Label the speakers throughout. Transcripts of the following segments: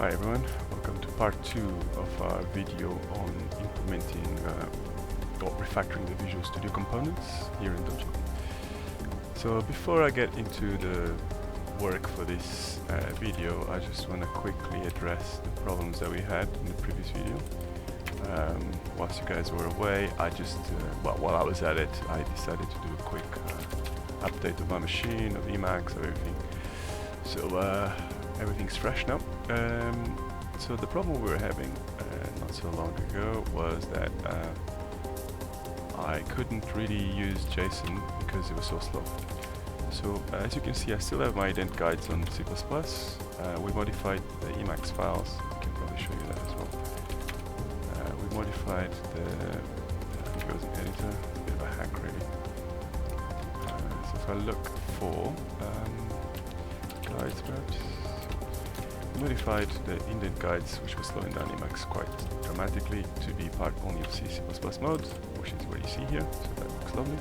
Speaker 1: Hi everyone, welcome to part 2 of our video on implementing or refactoring the Visual Studio components here in Dogen. So before I get into the work for this video, I just want to quickly address the problems that we had in the previous video. Whilst you guys were away, while I was at it, I decided to do a quick update of my machine, of Emacs, of everything. So everything's fresh now. So the problem we were having not so long ago was that I couldn't really use JSON because it was so slow. So as you can see, I still have my ident guides on C++. We modified the Emacs files. I can probably show you that as well. We modified I think it was an editor, a bit of a hack really. So if I look for guides perhaps, modified the indent guides, which was slowing down Emacs quite dramatically, to be part only of C++ mode, which is what you see here, so that looks lovely.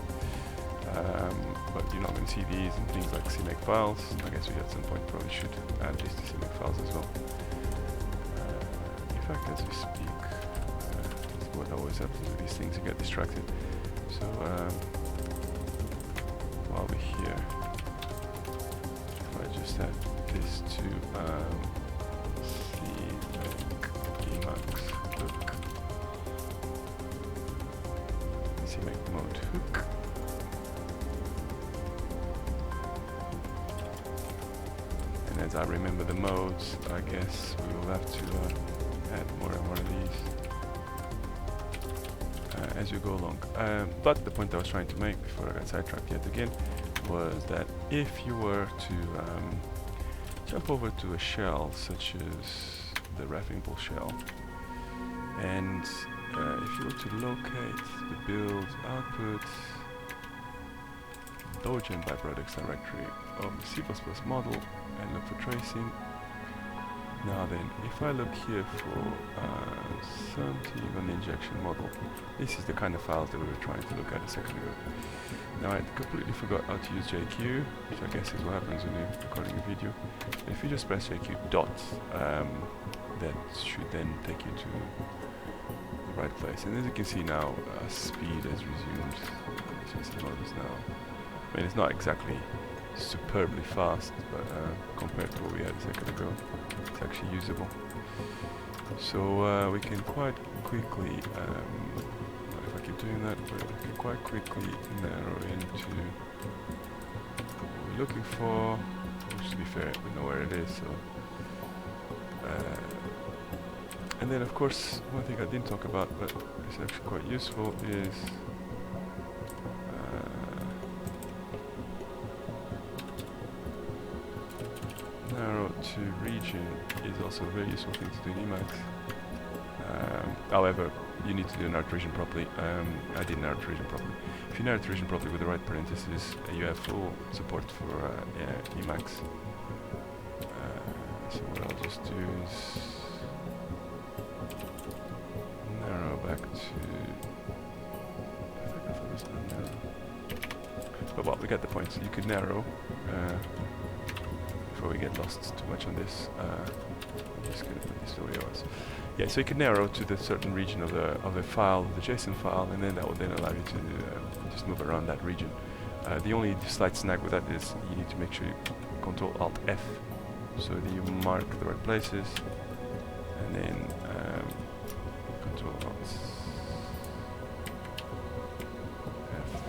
Speaker 1: But you're not going to see these and things like CMake files. I guess we at some point probably should add these to CMake files as well. In fact, as we speak, that's what always happens with these things, you get distracted. So while we're here, if I just add this to Emacs hook, CMake mode hook, and as I remember the modes, I guess we will have to add more and more of these as you go along. But the point I was trying to make before I got sidetracked yet again was that if you were to jump over to a shell such as the Refactor shell, and if you were to locate the build output Dogen byproducts directory of the C++ model and look for tracing. Now then, if I look here for something on the injection model, this is the kind of files that we were trying to look at a second ago. Now I completely forgot how to use JQ, which I guess is what happens when you're recording a video. If you just press JQ dot, that should then take you to the right place. And as you can see now, speed has resumed. Just notice now. I mean, it's not exactly superbly fast, but compared to what we had a second ago, it's actually usable. So we can quite quickly, if I keep doing that, we can quite quickly narrow into what we're looking for, which to be fair, we know where it is. So, and then of course, one thing I didn't talk about, but it's actually quite useful, is narrow to region is also a very useful thing to do in Emacs. However, you need to do narrow to region properly. I did narrow to region properly. If you narrow to region properly with the right parentheses, you have full support for Emacs. So what I'll just do is narrow back to, I think I thought it was not narrow. But well, we get the point. So you could narrow before we get lost too much on this. I'm just going to put this where it was. Yeah, so you can narrow to the certain region of the file, the JSON file, and then that will then allow you to just move around that region. The only slight snag with that is you need to make sure you Control Alt F, so that you mark the right places, and then Control Alt F.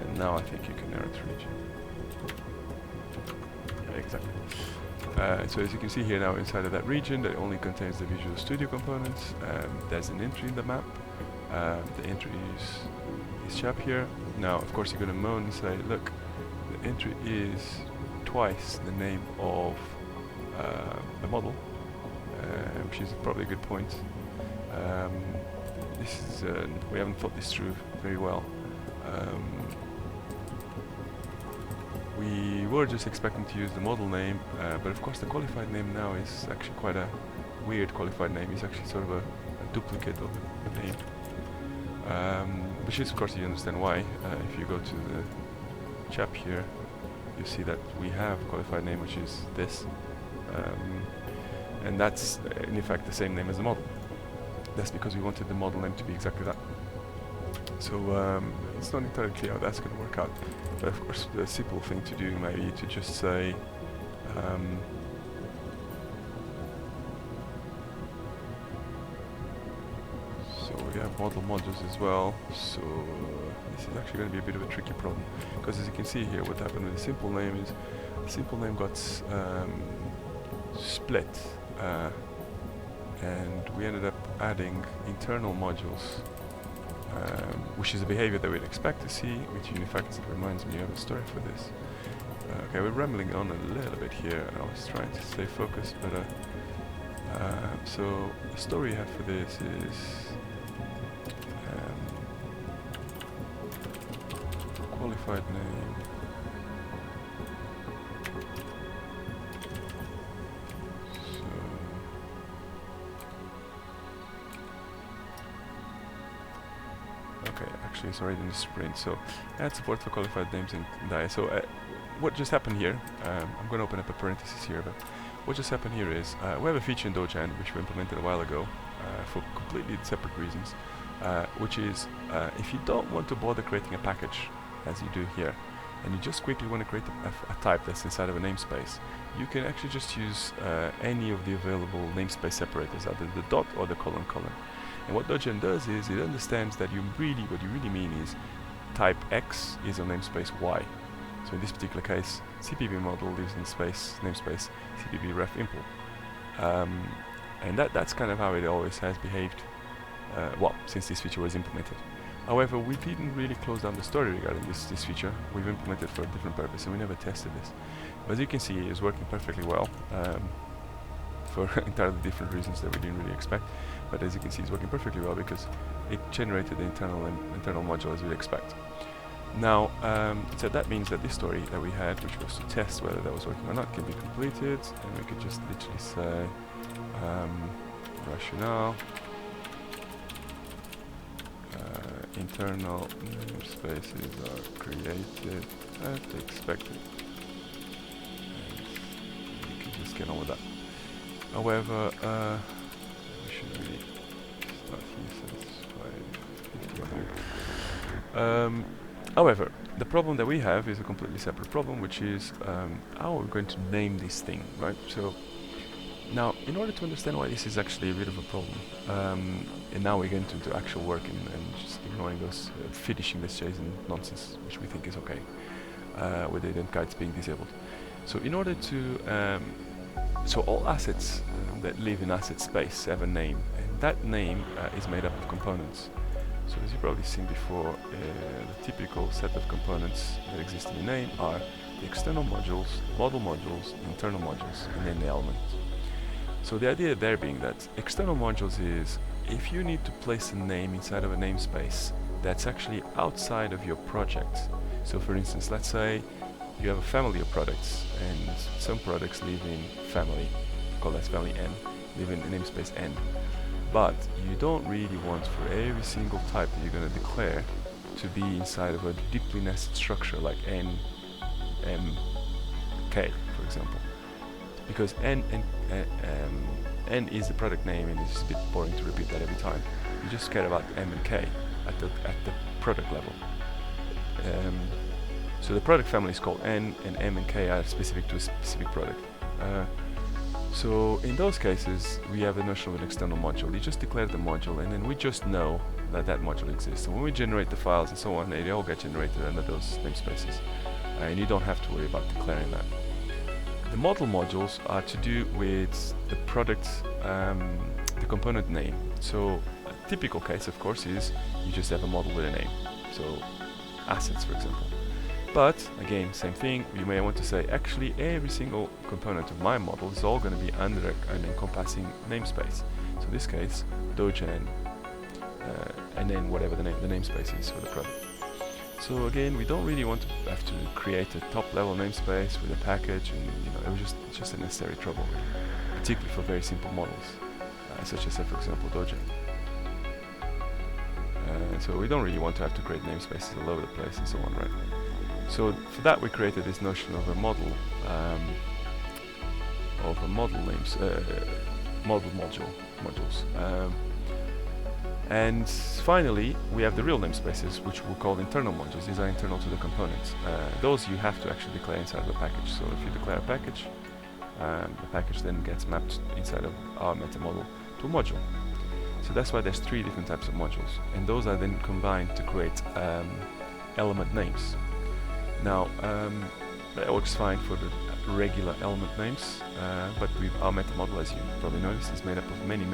Speaker 1: And now I think you can narrow to region. Yeah, exactly. So as you can see here now, inside of that region that only contains the Visual Studio components, there's an entry in the map. The entry is this chap here. Now of course you're going to moan and say, look, the entry is twice the name of the model, which is probably a good point. This is we haven't thought this through very well. We were just expecting to use the model name, but of course the qualified name now is actually quite a weird qualified name. It's actually sort of a duplicate of the name. Which is, of course, you understand why. If you go to the chap here, you see that we have a qualified name, which is this, and that's in effect the same name as the model. That's because we wanted the model name to be exactly that. So it's not entirely clear how that's going to work out, but of course the simple thing to do might be to just say so we have model modules as well, so this is actually going to be a bit of a tricky problem, because as you can see here, what happened with the simple name is the simple name got split, and we ended up adding internal modules, which is a behavior that we'd expect to see, which in fact reminds me of a story for this. Okay, we're rambling on a little bit here. I was trying to stay focused, but so the story I have for this is qualified name. Okay, actually it's already in the sprint, so add support for qualified names in DIA. So what just happened here, I'm going to open up a parenthesis here, but what just happened here is we have a feature in Dogen which we implemented a while ago for completely separate reasons, which is if you don't want to bother creating a package as you do here, and you just quickly want to create a type that's inside of a namespace, you can actually just use any of the available namespace separators, either the dot or the colon. And what Dogen does is it understands that what you really mean is type X is a namespace Y. So in this particular case, CPB model lives in namespace CPB ref impl. And that's kind of how it always has behaved, well, since this feature was implemented. However, we didn't really close down the story regarding this feature. We've implemented for a different purpose, and we never tested this. But as you can see, it is working perfectly well, for entirely different reasons that we didn't really expect. But as you can see, it's working perfectly well because it generated the internal module as we'd expect. Now, so that means that this story that we had, which was to test whether that was working or not, can be completed, and we could just literally say rationale, internal namespaces are created as expected, and we can just get on with that. However, we should really start here since 5:51. However, the problem that we have is a completely separate problem, which is how we're going to name this thing, right? So now, in order to understand why this is actually a bit of a problem, and now we're getting into actual work and just ignoring those finishing this JSON nonsense, which we think is okay, with the ident guides being disabled. So in order to so all assets that live in asset space have a name, and that name is made up of components. So as you've probably seen before, the typical set of components that exist in the name are the external modules, model modules, internal modules, and then the element. So the idea there being that external modules is if you need to place a name inside of a namespace that's actually outside of your project. So for instance, let's say you have a family of products, and some products live in family, call that family N, live in namespace N. But you don't really want for every single type that you're going to declare to be inside of a deeply nested structure like N, M, K, for example. Because N is the product name, and it's just a bit boring to repeat that every time. You just care about M and K at the product level. So the product family is called N, and M and K are specific to a specific product. So in those cases, we have a notion of an external module. You just declare the module, and then we just know that that module exists. So when we generate the files and so on, they all get generated under those namespaces, and you don't have to worry about declaring that. The model modules are to do with the product, the component name. So a typical case, of course, is you just have a model with a name. So assets, for example. But again, same thing, you may want to say actually every single component of my model is all going to be under an encompassing namespace. So in this case, Dogen, and then whatever the namespace is for the product. So again, we don't really want to have to create a top-level namespace with a package, and it's just a necessary trouble, particularly for very simple models, such as, for example, Dogen. So we don't really want to have to create namespaces all over the place and so on, right? So for that we created this notion of a model names, model modules. And finally, we have the real namespaces, which we'll call internal modules. These are internal to the components. Those you have to actually declare inside of the package. So if you declare a package, the package then gets mapped inside of our meta model to a module. So that's why there's 3 different types of modules, and those are then combined to create element names. Now, that works fine for the regular element names, but our meta model, as you probably noticed, is made up of many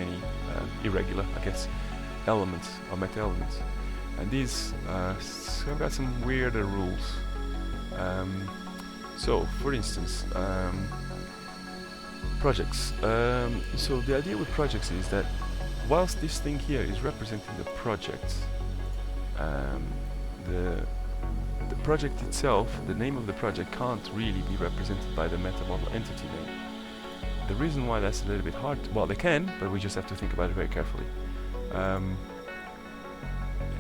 Speaker 1: irregular, I guess, elements or meta elements, and these have got some weirder rules. So, for instance, projects. So the idea with projects is that whilst this thing here is representing the project, the project itself, the name of the project, can't really be represented by the meta model entity name. The reason why that's a little bit hard, well, they can, but we just have to think about it very carefully.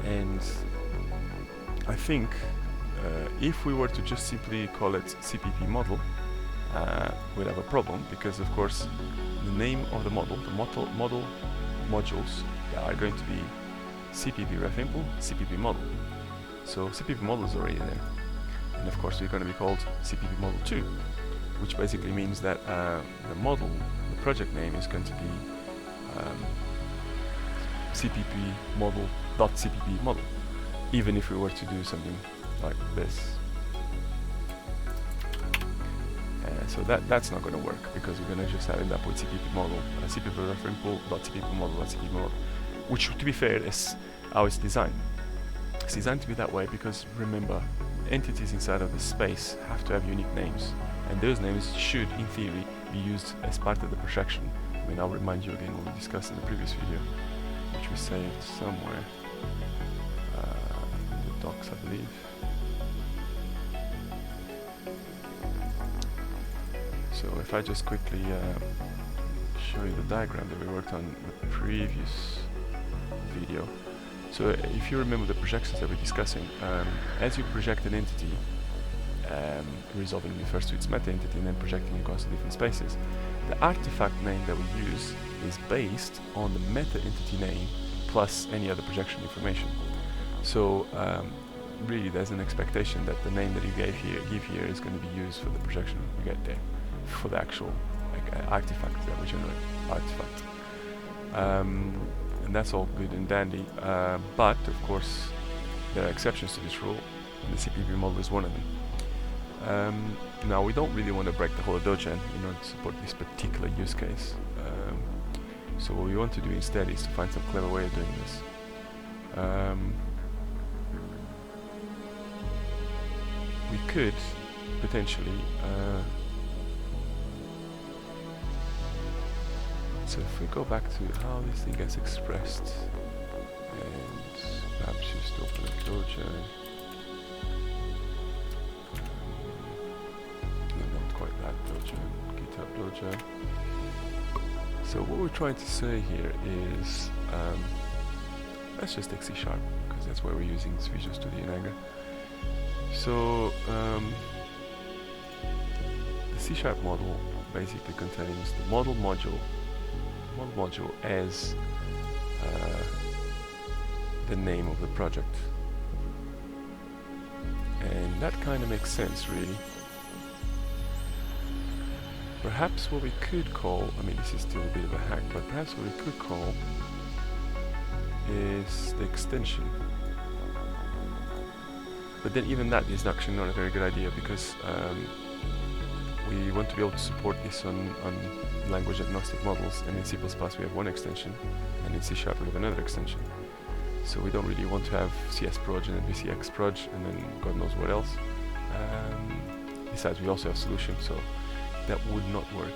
Speaker 1: And I think if we were to just simply call it CPP model, we'd have a problem, because of course the name of the model modules are going to be CPP refimple, CPP model. So CPP model is already there, and of course we're going to be called CPP model 2, which basically means that the project name is going to be CPP model.cpp model, even if we were to do something like this. So that's not going to work, because we're going to just end up with CPP model, CPP refimple.cpp model.cpp model, which, to be fair, is how it's designed. It's designed to be that way because, remember, entities inside of the space have to have unique names, and those names should, in theory, be used as part of the projection. I mean, I'll remind you again what we discussed in the previous video, which we saved somewhere in the docs, I believe. So if I just quickly show you the diagram that we worked on in the previous video. So if you remember the projections that we're discussing, as you project an entity, resolving it first to its meta entity and then projecting across the different spaces, the artifact name that we use is based on the meta entity name plus any other projection information. So really there's an expectation that the name that you give here is going to be used for the projection you get there, for the actual artifact that we generate, artifact. And that's all good and dandy, but of course there are exceptions to this rule, and the CPP model is one of them. Now we don't really want to break the whole of Dogen in order to support this particular use case, so what we want to do instead is to find some clever way of doing this. We could potentially so if we go back to how this thing gets expressed, and perhaps just open up Dogen. No, not quite that Dogen, GitHub Dogen. So what we're trying to say here is, let's just take C#, because that's where we're using Visual Studio in Anger. So the C# model basically contains the model module as the name of the project, and that kind of makes sense, really. Perhaps what we could call, I mean, this is still a bit of a hack, but perhaps what we could call is the extension. But then even that is actually not a very good idea, because we want to be able to support this on language agnostic models, and in C++ we have one extension, and in C# we have another extension. So we don't really want to have CS_proj and then VCX_proj and then God knows what else. Besides, we also have solution, so that would not work.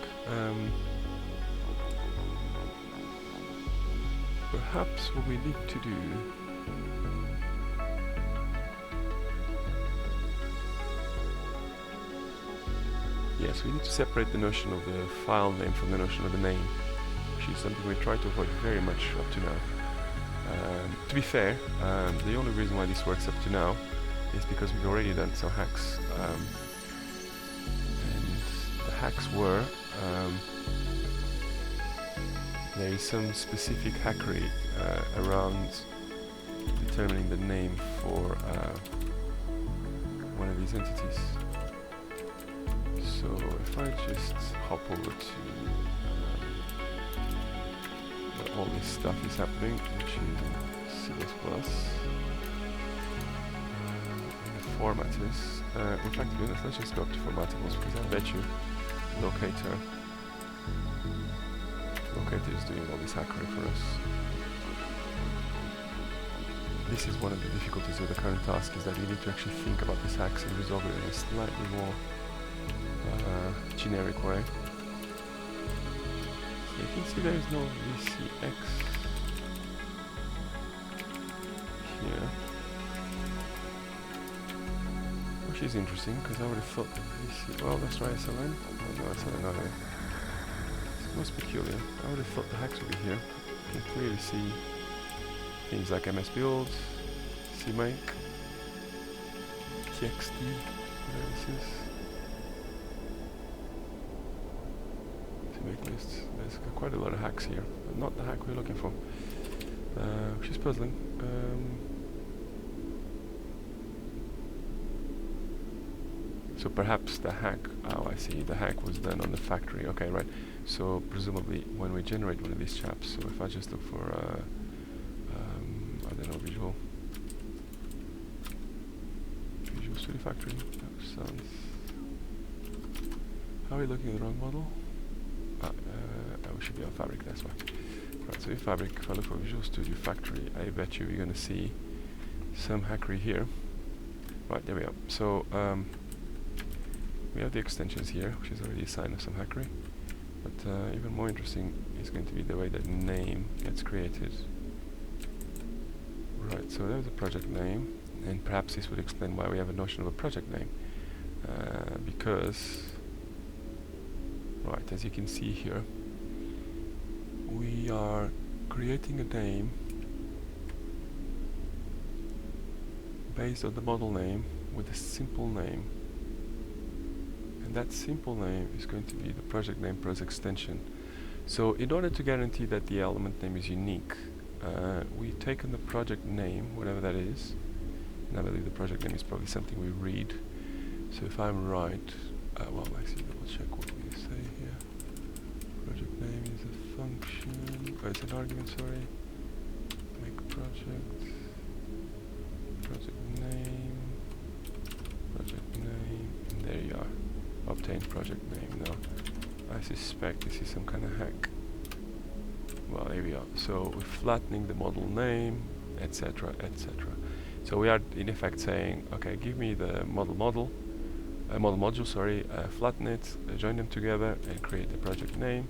Speaker 1: Perhaps what we need to do yes, we need to separate the notion of the file name from the notion of the name, which is something we try to avoid very much up to now. To be fair, the only reason why this works up to now is because we've already done some hacks, and the hacks were there is some specific hackery around determining the name for one of these entities. So if I just hop over to where all this stuff is happening, which is C++, and the formatters. In fact, to be honest, let's just go up to formatables, because I bet you locator is doing all this hackery for us. This is one of the difficulties with the current task, is that you need to actually think about these hacks and resolve it in a slightly more generic way. So you can see there is no VCX here, which is interesting, because I would have thought that VC... Well, let's try SLN. No, SLN not here. It's most peculiar. I would have thought the hacks would be here. You can clearly see things like MSBuild, CMake, TXT, whatever this is. CMake lists. There's quite a lot of hacks here, but not the hack we're looking for, which is puzzling. So perhaps the hack, oh I see, the hack was done on the factory, okay, right. So presumably when we generate one of these chaps, so if I just look for, I don't know, Visual Studio Factory, that sounds, are we looking at the wrong model? We should be on Fabric, that's why. Right, so in Fabric, if I look for Visual Studio Factory, I bet you we're going to see some hackery here. Right, there we are. So, we have the extensions here, which is already a sign of some hackery. But even more interesting is going to be the way that name gets created. Right, so there's a project name, and perhaps this would explain why we have a notion of a project name. Because, right, as you can see here, we are creating a name based on the model name with a simple name. And that simple name is going to be the project name plus extension. So in order to guarantee that the element name is unique, we've taken the project name, whatever that is, and I believe the project name is probably something we read. So if I'm right, well, let's double check what we say here. Project name is a function, oh, it's an argument, sorry. Make project name, and there you are. Obtain project name. Now, I suspect this is some kind of hack. Well, here we are. So we're flattening the model name, etc., etc. So we are in effect saying, okay, give me the model module, sorry, flatten it, join them together, and create the project name,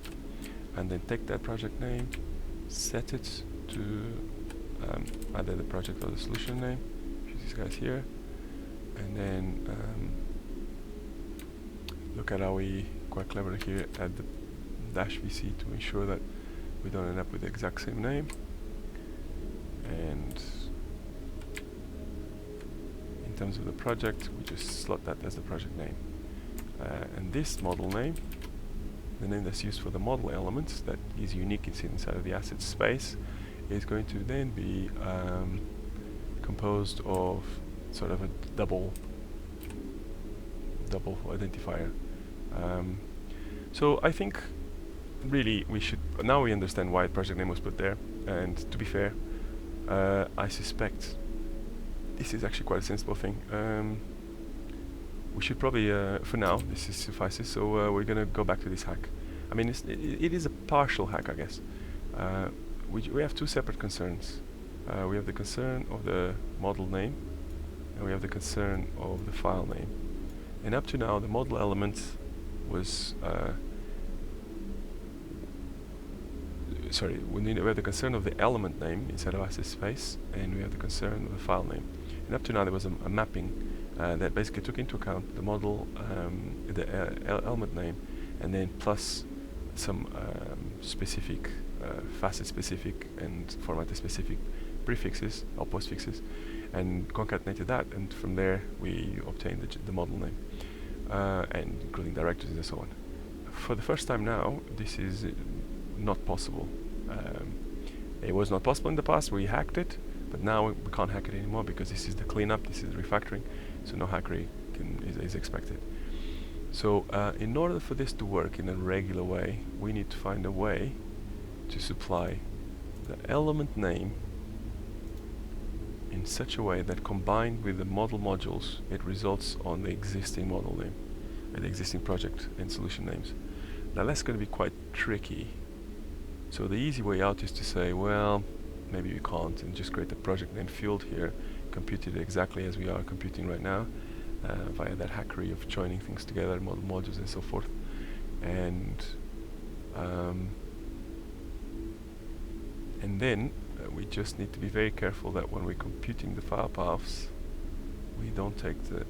Speaker 1: and then take that project name, set it to either the project or the solution name, which is these guys here, and then look at how we quite clever here add the dash VC to ensure that we don't end up with the exact same name. And in terms of the project, we just slot that as the project name. And this model name, the name that's used for the model elements that is unique, it's inside of the asset space, is going to then be composed of sort of a double identifier. So I think really we should, now we understand why the project name was put there, and to be fair, I suspect this is actually quite a sensible thing. We should probably, for now, this suffices, so we're going to go back to this hack. I mean, it is a partial hack, I guess. We have two separate concerns. We have the concern of the model name, and we have the concern of the file name. And up to now, the model element was sorry, we have the concern of the element name inside of asset space, and we have the concern of the file name. And up to now, there was a mapping that basically took into account the model, the element name, and then plus some specific, facet specific and formatter specific prefixes or postfixes, and concatenated that, and from there we obtained the model name, and including directories and so on. For the first time now, this is not possible. It was not possible in the past. We hacked it, but now we can't hack it anymore because this is the cleanup, this is refactoring, so no hackery is expected. So in order for this to work in a regular way, we need to find a way to supply the element name in such a way that combined with the model modules, it results on the existing model name, and the existing project and solution names. Now that's going to be quite tricky. So the easy way out is to say, well, maybe we can't, and just create a project name field here, compute it exactly as we are computing right now, via that hackery of joining things together, model modules and so forth. And then we just need to be very careful that when we're computing the file paths, we don't take the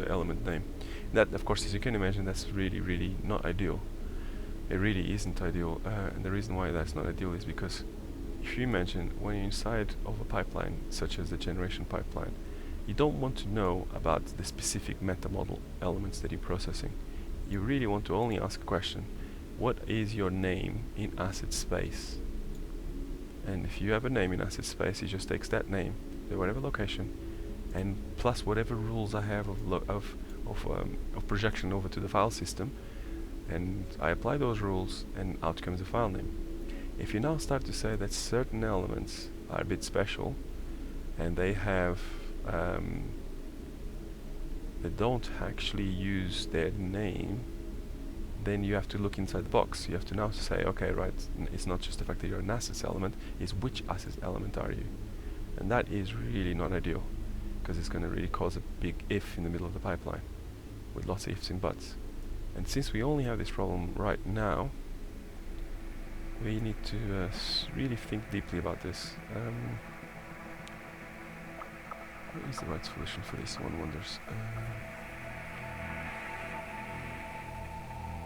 Speaker 1: element name. That, of course, as you can imagine, that's really not ideal. It really isn't ideal, and the reason why that's not ideal is because if you imagine when you're inside of a pipeline, such as the generation pipeline, you don't want to know about the specific meta model elements that you're processing. You really want to only ask a question: what is your name in asset space? And if you have a name in asset space, it just takes that name, at whatever location, and plus whatever rules I have of projection over to the file system, and I apply those rules, and out comes the file name. If you now start to say that certain elements are a bit special, and they have they don't actually use their name, then you have to look inside the box. You have to now say, okay, right, it's not just the fact that you're an assets element, it's which assets element are you? And that is really not ideal, because it's going to really cause a big if in the middle of the pipeline, with lots of ifs and buts. And since we only have this problem right now, we need to really think deeply about this. What is the right solution for this, one wonders?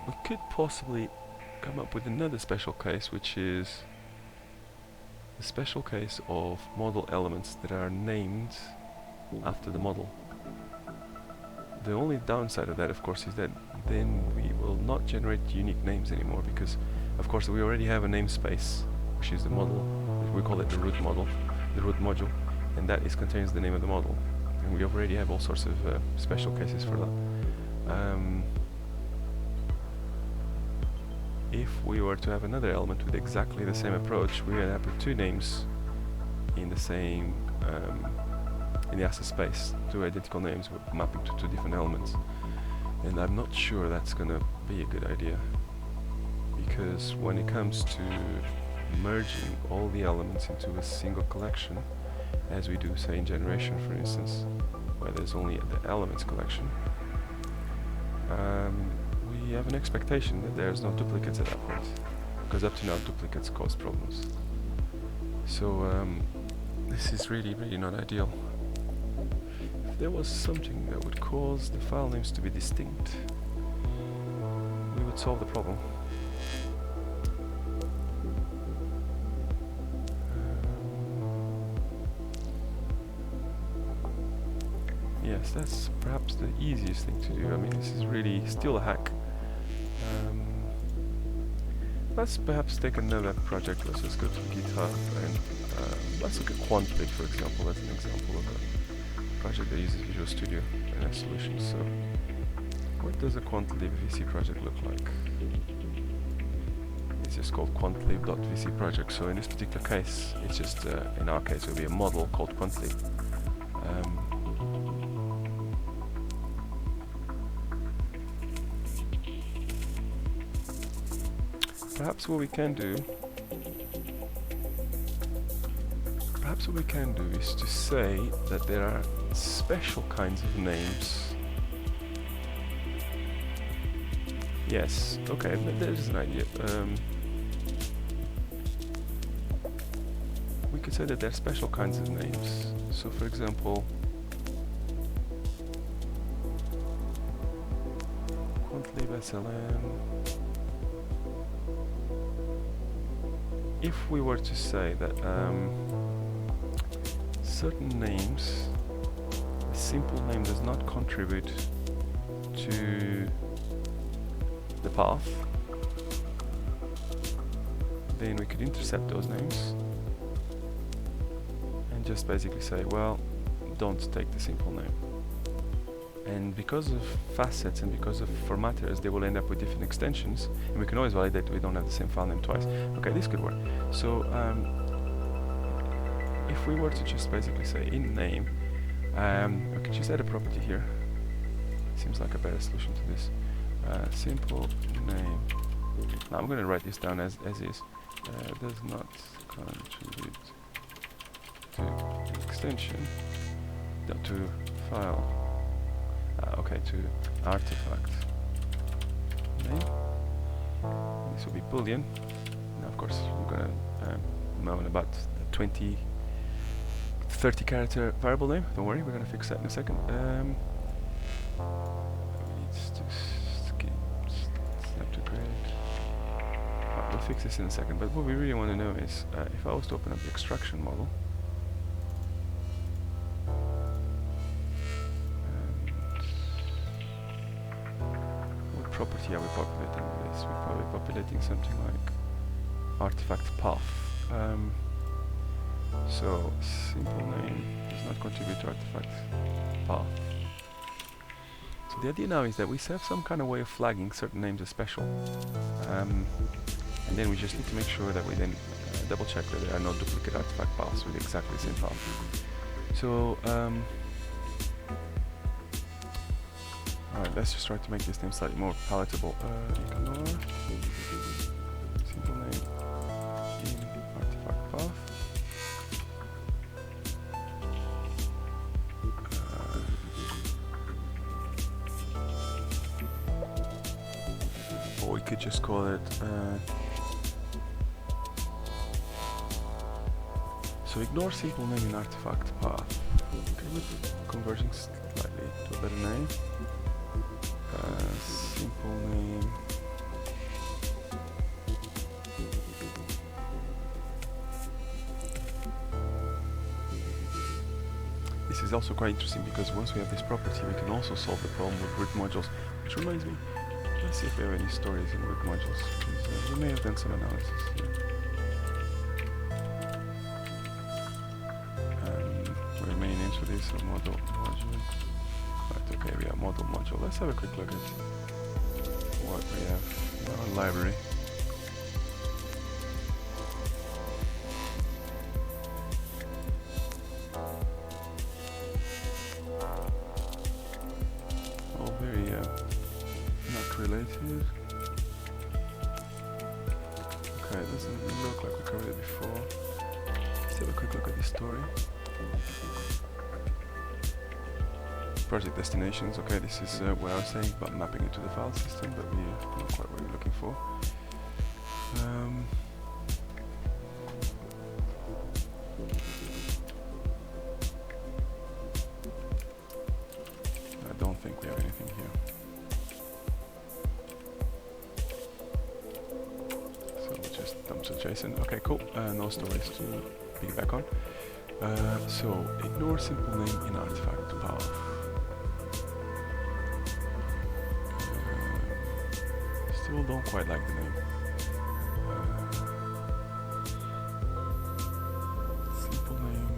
Speaker 1: We could possibly come up with another special case, which is the special case of model elements that are named after the model. The only downside of that, of course, is that then we will not generate unique names anymore, because of course we already have a namespace, which is the model. We call it the root model, the root module, and that contains the name of the model, and we already have all sorts of special cases for that. If we were to have another element with exactly the same approach, we would have two names in the same in the asset space, two identical names mapping to two different elements, and I'm not sure that's gonna be a good idea, because when it comes to merging all the elements into a single collection, as we do say in generation, for instance, where there's only the elements collection, we have an expectation that there's no duplicates at that point, because up to now duplicates cause problems. So this is really not ideal. If there was something that would cause the file names to be distinct, we would solve the problem. Yes, that's perhaps the easiest thing to do. I mean, this is really still a hack. Let's perhaps take another project. Let's just go to GitHub and let's look at QuantLib, for example. That's an example of a project that uses Visual Studio and has solutions. So, what does a QuantLib VC project look like? It's just called QuantLib.vc project. So in this particular case, it's just in our case, it will be a model called QuantLib. Perhaps what we can do is to say that there are special kinds of names. Yes, okay, there's an idea. We could say that there are special kinds of names. So for example, QuantLib SLM. If we were to say that certain names, a simple name does not contribute to the path, then we could intercept those names and just basically say, well, don't take the simple name. And because of facets and because of formatters, they will end up with different extensions, and we can always validate we don't have the same file name twice. Okay, this could work. So if we were to just basically say in name, we could just add a property here. Seems like a better solution to this. Simple name. Now I'm going to write this down as is. Does not contribute to extension, to file. Okay, to artifact name. This will be boolean. Now, of course, we're gonna moan about the 30 character variable name. Don't worry, we're gonna fix that in a second. Needs to snap to grid. We'll fix this in a second. But what we really want to know is if I was to open up the extraction model. Property are we populating with this? We're probably populating something like artifact path. So simple name does not contribute to artifact path. So the idea now is that we have some kind of way of flagging certain names as special, and then we just need to make sure that we then double check that there are no duplicate artifact paths with exactly the same path. So alright, let's just try to make this name slightly more palatable. Ignore simple name in artifact path. Or we could just call it. So ignore simple name in artifact path. Okay, we're converging slightly to a better name. Simple name. This is also quite interesting because once we have this property, we can also solve the problem with root modules. Which reminds me, let's see if we have any stories in root modules. We may have done some analysis here. What are main names for this? So model module. Right, okay, we have model module. Let's have a quick look at what we have in our library. All very not related. Okay, it doesn't look like we covered it before. Let's have a quick look at the story. Project destinations. Okay, this is what I was saying about mapping it to the file system, but we're not quite what we're looking for. I don't think we have anything here. So we'll just dump some JSON. Okay, cool. No stories to piggyback on. So ignore simple name in artifact path. Still don't quite like the name. Simple name.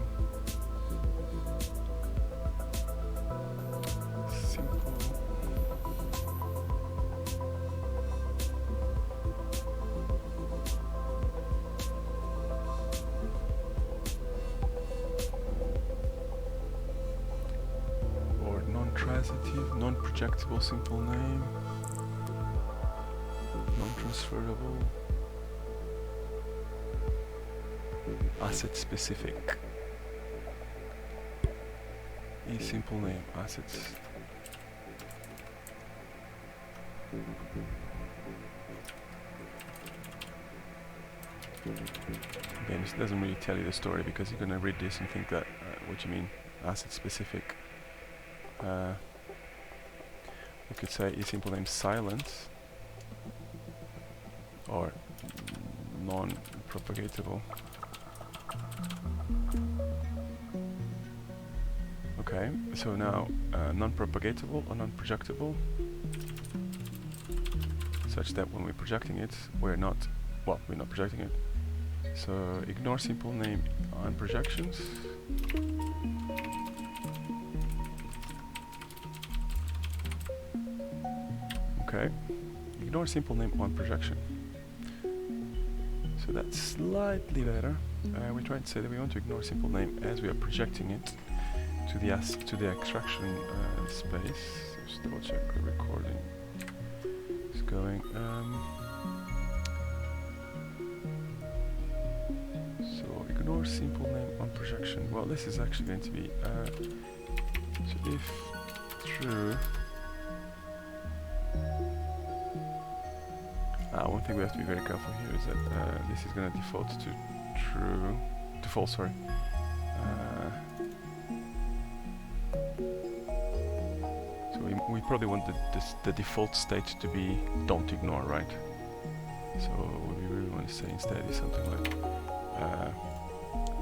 Speaker 1: Simple. Or non-transitive, non-projectable simple name. Non-transferable, asset specific, a simple name, assets. Again, this doesn't really tell you the story because you're gonna read this and think that what you mean, asset specific. We could say a simple name silent. Or non-propagatable. Okay, so now non-propagatable or non-projectable, such that when we're projecting it, we're not projecting it. So ignore simple name on projections. Okay, ignore simple name on projection. So that's slightly better. We're trying to say that we want to ignore simple name as we are projecting it to the extraction space. Just double check the recording is going. So ignore simple name on projection. Well, this is actually going to be so if true. One thing we have to be very careful here is that this is going to default to true, to false. Sorry. So we probably want the default state to be don't ignore, right? So what we really want to say instead is something like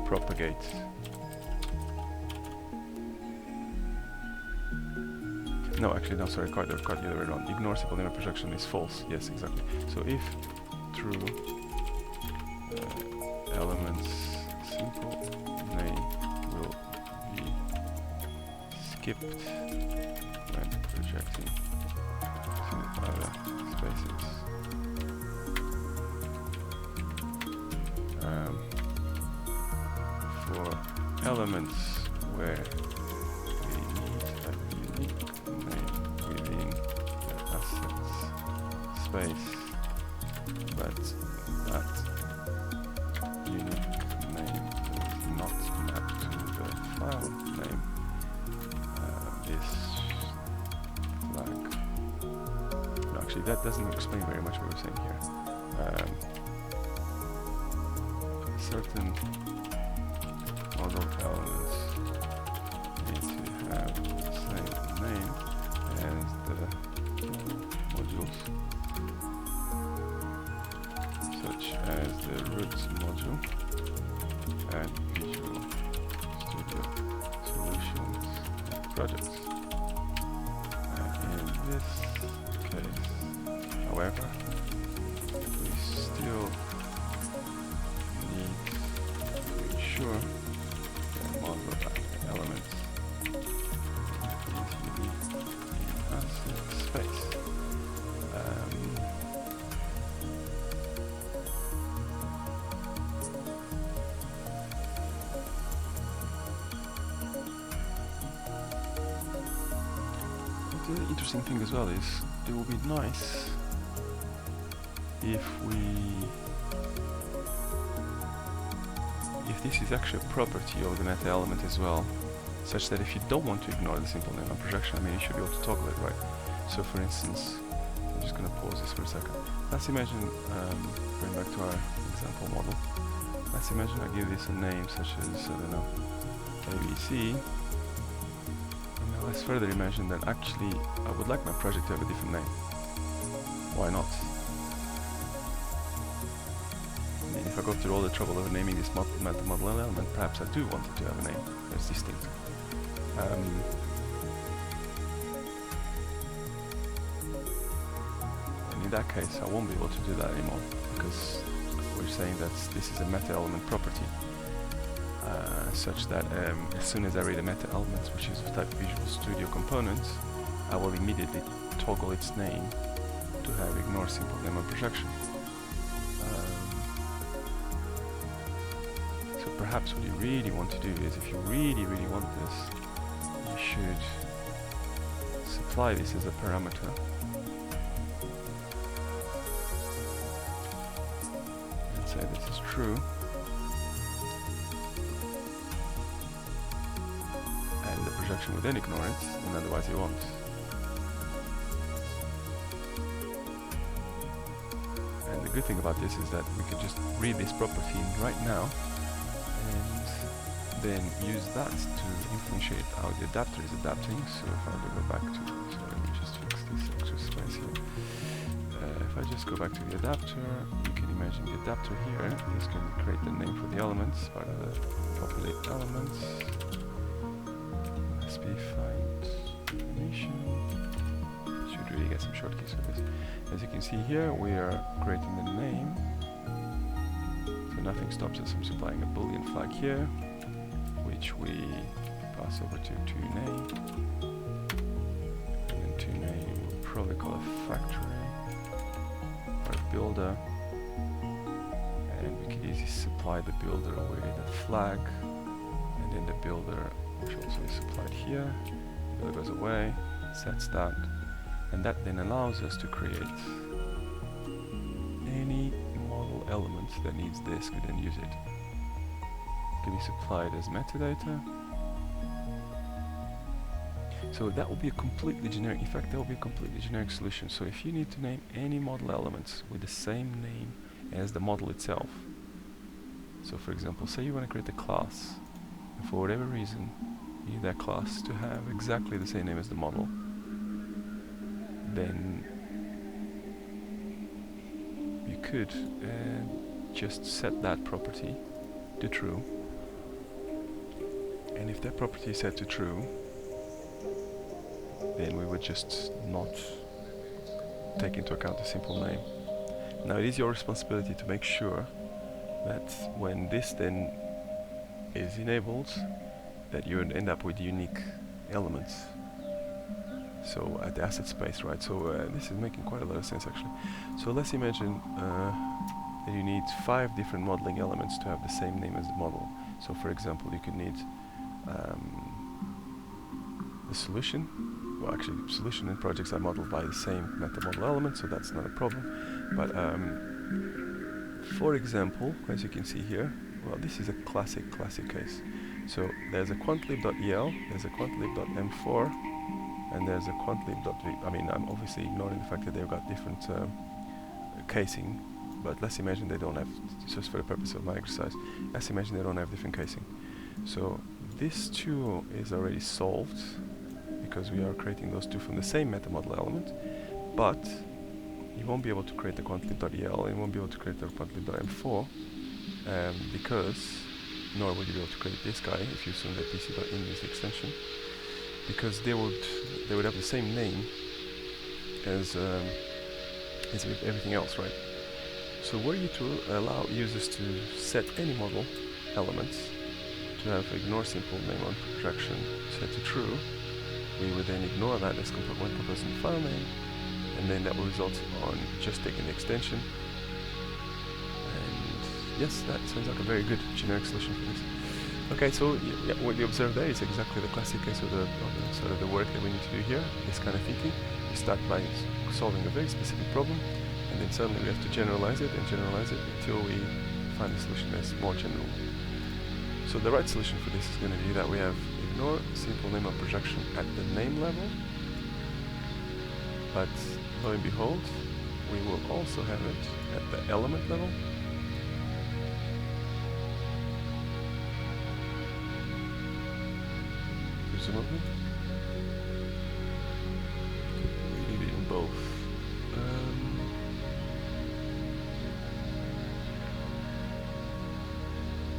Speaker 1: propagate. No, actually, no, sorry, quite the other way around. Ignore simple name of projection is false. Yes, exactly. So if true, elements simple name will be skipped when projecting to other spaces. For elements where we need a unique name within the assets space, but that unique name does not map to the file name, this flag. No, actually, that doesn't explain very much what we're saying here. Certain model elements need to have the same name as the modules, such as the root module and Visual Studio Solutions projects. In this case, however, we still need to ensure the model elements is unique in asset space. The interesting thing as well is it will be nice if this is actually a property of the meta element as well, such that if you don't want to ignore the simple name on projection, I mean, you should be able to toggle it, right? So for instance, I'm just going to pause this for a second. Let's imagine, going back to our example model, let's imagine I give this a name such as, I don't know, ABC. And now let's further imagine that actually I would like my project to have a different name. Why not? I mean, if I go through all the trouble of naming this meta model element, perhaps I do want it to have a name that's distinct. And in that case, I won't be able to do that anymore, because we're saying that this is a meta element property, such that as soon as I read a meta element, which is of type Visual Studio component, I will immediately toggle its name to have ignore simple name on projection. So perhaps what you really want to do is, if you really want this, you should supply this as a parameter. And say this is true. And the projection will then ignore it, and otherwise it won't. And the good thing about this is that we can just read this property right now and then use that to influentiate how the adapter is adapting. So if I go back to, so let me just fix this extra space here. If I just go back to the adapter, you can imagine the adapter here is going to create the name for the elements, part of the populate elements. Let's MASD find information. Should really get some shortkeys for this. As you can see here, we are creating the name. So nothing stops us from supplying a boolean flag here, which we pass over to toName. And then toName we'll probably call a factory or a builder. And we can easily supply the builder with a flag. And then the builder, which also is supplied here, the builder goes away, sets that. And that then allows us to create any model element that needs this, we then use it. It can be supplied as metadata. So that will be a completely generic, in fact that will be a completely generic solution. So if you need to name any model elements with the same name as the model itself. So for example, say you want to create a class, and for whatever reason you need that class to have exactly the same name as the model. Then you could just set that property to true, and if that property is set to true, then we would just not take into account a simple name. Now it is your responsibility to make sure that when this then is enabled, that you end up with unique elements. So at the asset space, right? So this is making quite a lot of sense actually. So let's imagine that you need 5 different modeling elements to have the same name as the model. So for example, you could need the solution. Well, actually, solution and projects are modeled by the same meta model element, so that's not a problem. But for example, as you can see here, well, this is a classic case. So there's a quantlib.el, there's a quantlib.m4, and there's a quantlib.v. I mean, I'm obviously ignoring the fact that they've got different casing, but let's imagine they don't have, just for the purpose of my exercise, let's imagine they don't have different casing. So this too is already solved, because we are creating those two from the same meta model element, but you won't be able to create the quantlib.el, and you won't be able to create the quantlib.m4, because, nor would you be able to create this guy if you assume that pc.in is the extension, because they would have the same name as with everything else, right? So were you to allow users to set any model elements to have ignore simple name on projection set to true, we would then ignore that as when composing the file name, and then that will result on just taking the extension. And yes, that sounds like a very good generic solution for this. Okay, so yeah, what you observe there is exactly the classic case of the sort of the work that we need to do here. This kind of thinking. We start by solving a very specific problem, and then suddenly we have to generalize it and generalize it until we find a solution that's more general. So the right solution for this is going to be that we have ignore simple name of projection at the name level, but lo and behold, we will also have it at the element level. Presumably. We need it in both.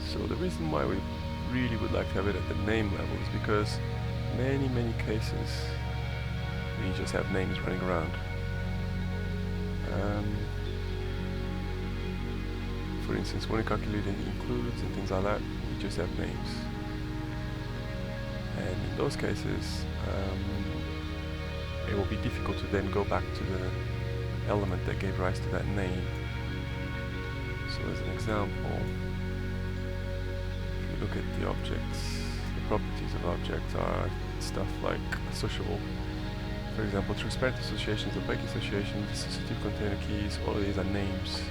Speaker 1: So the reason why we really would like to have it at the name level is because many cases we just have names running around. For instance, when we calculate any includes and things like that, we just have names. And in those cases, it will be difficult to then go back to the element that gave rise to that name. So as an example, if you look at the objects, the properties of objects are stuff like associable. For example, transparent associations, opaque associations, dissociative container keys, all of these are names.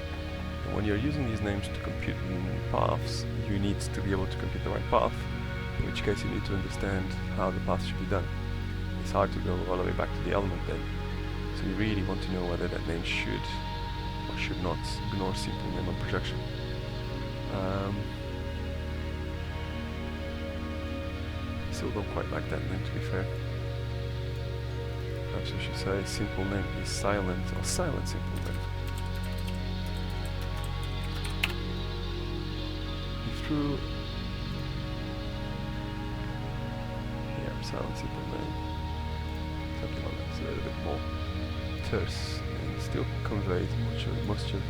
Speaker 1: And when you're using these names to compute paths, you need to be able to compute the right path, in which case you need to understand how the path should be done. It's hard to go all the way back to the element then. So you really want to know whether that name should or should not ignore simple name on projection. Still don't quite like that name, to be fair. Perhaps we should say simple name is silent, or silent simple name. If true, yeah, silent simple name. Something like that, so a little bit more terse and still conveys most of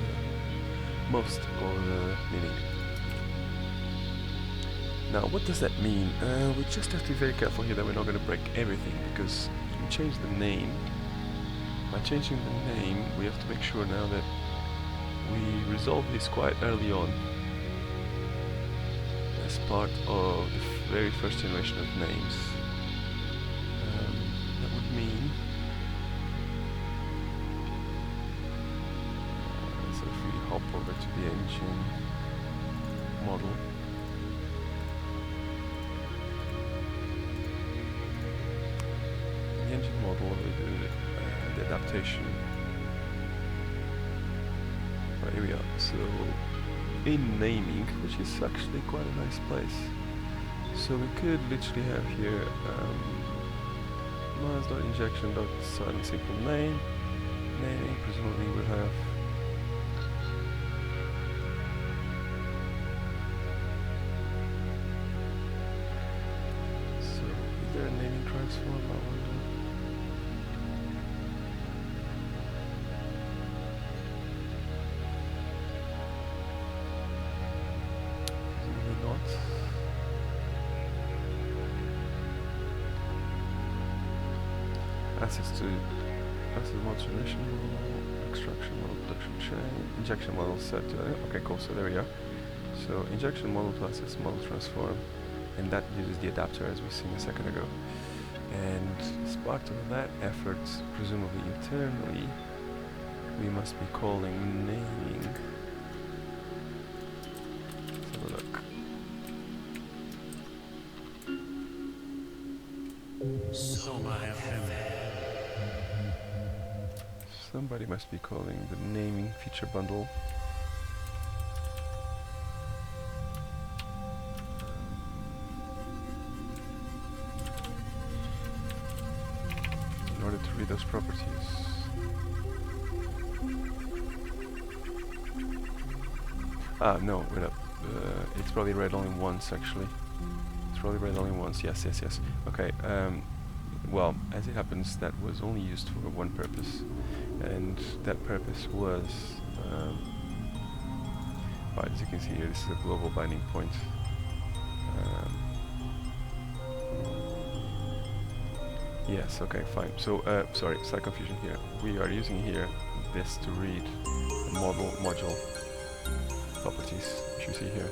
Speaker 1: the meaning. Now, what does that mean? We just have to be very careful here that we're not going to break everything, because we change the name. By changing the name, we have to make sure now that we resolve this quite early on as part of the very first generation of names. That would mean so if we hop over to the engine model, we do the adaptation. Right, here we are. So in naming, which is actually quite a nice place, so we could literally have here MASD.injection.silent simple name. Naming, presumably we'll have so is there a naming transform? I wonder. Assets to modulation model, extraction model, production chain, injection model set to okay, cool. So there we are. So injection model to assets model transform, and that uses the adapter as we've seen a second ago. And as part of that effort, presumably internally, we must be calling naming. Let's have a look. Somebody must be calling the naming feature bundle. In order to read those properties. No, wait up. It's probably read only once, actually. It's probably read only once. Yes. Okay. Well, as it happens, that was only used for one purpose, and that purpose was, right, as you can see here, this is a global binding point. Yes, okay, fine. So, sorry, slight confusion here. We are using here this to read the module properties, which you see here.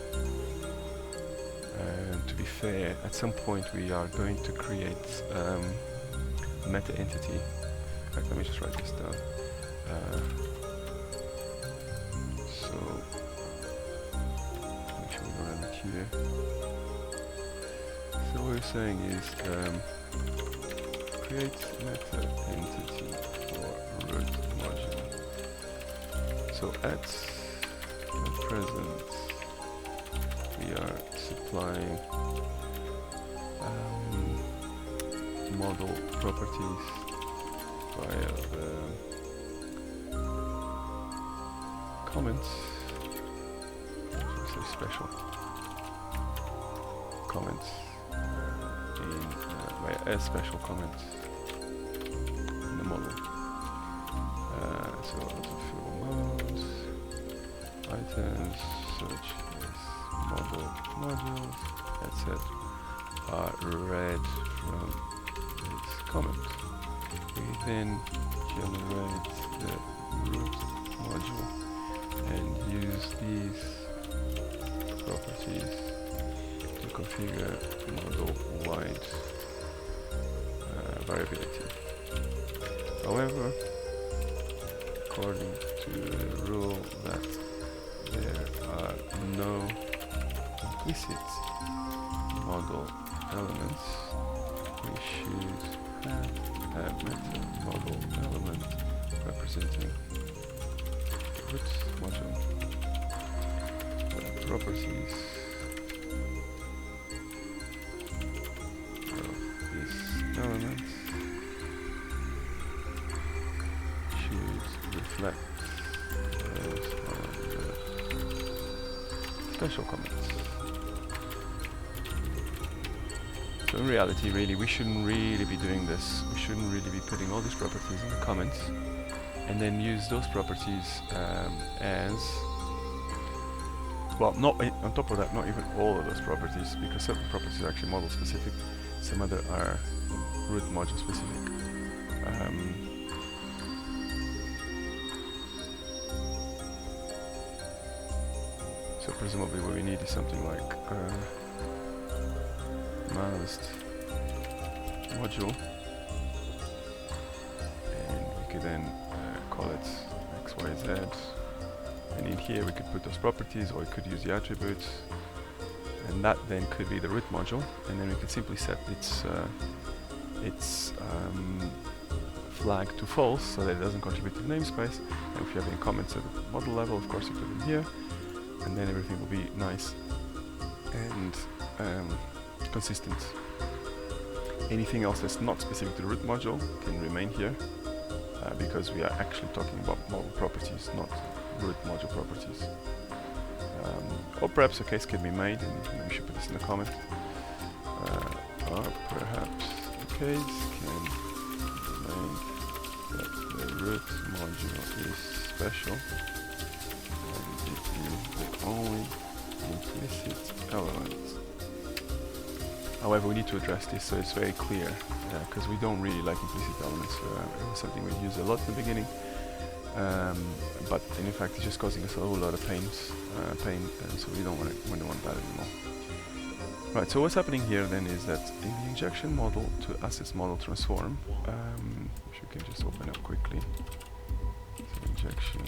Speaker 1: And to be fair, at some point we are going to create a meta entity. In fact, let me just write this down. So, make sure we don't have it here. So what we're saying is create meta entity for root module. So at the present, we are supplying model properties via the comments, so special comments via a special comment in the model. So autofill modes, items such as model modules, etc. are read from this comment. We then generate the root module and use these properties to configure model-wide variability. However, according to the rule that there are no implicit model elements, we should have a meta model element representing the root module. The properties of these elements should reflect those on the special comments. So in reality, really, we shouldn't really be doing this. We shouldn't really be putting all these properties in the comments and then use those properties as well. Not on top of that, not even all of those properties, because certain properties are actually model specific. Some other are root module specific. So presumably what we need is something like MASD module, and we could then call it XYZ, and in here we could put those properties, or we could use the attributes, and that then could be the root module, and then we could simply set its flag to false so that it doesn't contribute to the namespace. And if you have any comments at the model level, of course you put them here, and then everything will be nice and consistent. Anything else that's not specific to the root module can remain here, because we are actually talking about model properties, not root module properties. Or perhaps a case can be made, and we should put this in the comment. Or perhaps the case can be made that the root module is special, and it is the only implicit element. However, we need to address this so it's very clear, because we don't really like implicit elements. It was something we used a lot in the beginning, but in fact it's just causing us a whole lot of pain, so we don't want that anymore. Right, so what's happening here then is that in the injection model to assets model transform, which we can just open up quickly. So injection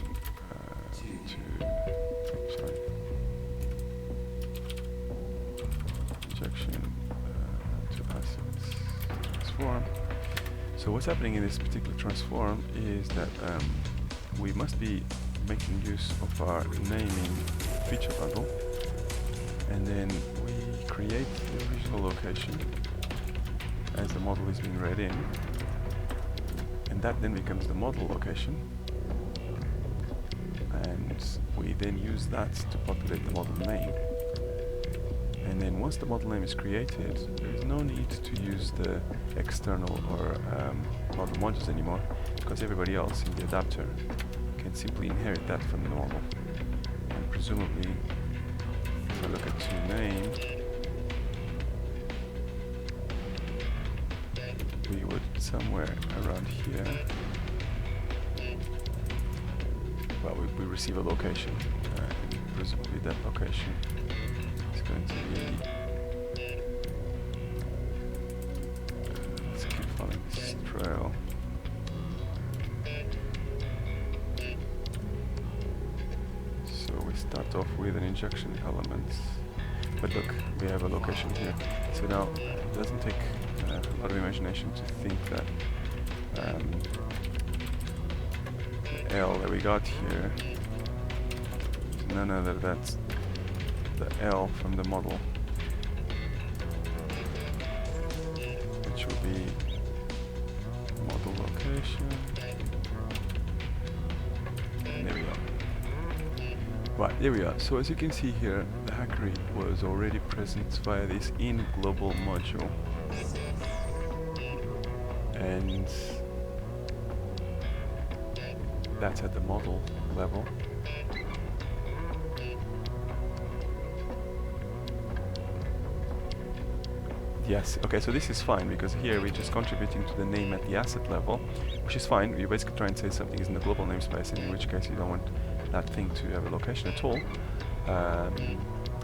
Speaker 1: injection to assets transform. So what's happening in this particular transform is that we must be making use of our naming feature bundle, and then we create the original location as the model is being read in, and that then becomes the model location, and we then use that to populate the model name. And then once the model name is created, there is no need to use the external or model modules anymore, because everybody else in the adapter can simply inherit that from the normal. And presumably, if I look at toName, we would somewhere around here, well, we receive a location, and presumably that location is going to be, let's keep following this trail. So we start off with an injection element, but look, we have a location here. So now it doesn't take a lot of imagination to think that the L that we got here is none other than the L from the model, which will be model location, and there we go. Right, there we are. So as you can see here, the hackery was already present via this in global module, and that's at the model level. Yes, okay, so this is fine, because here we're just contributing to the name at the asset level, which is fine. You basically try and say something is in the global namespace, and in which case you don't want that thing to have a location at all.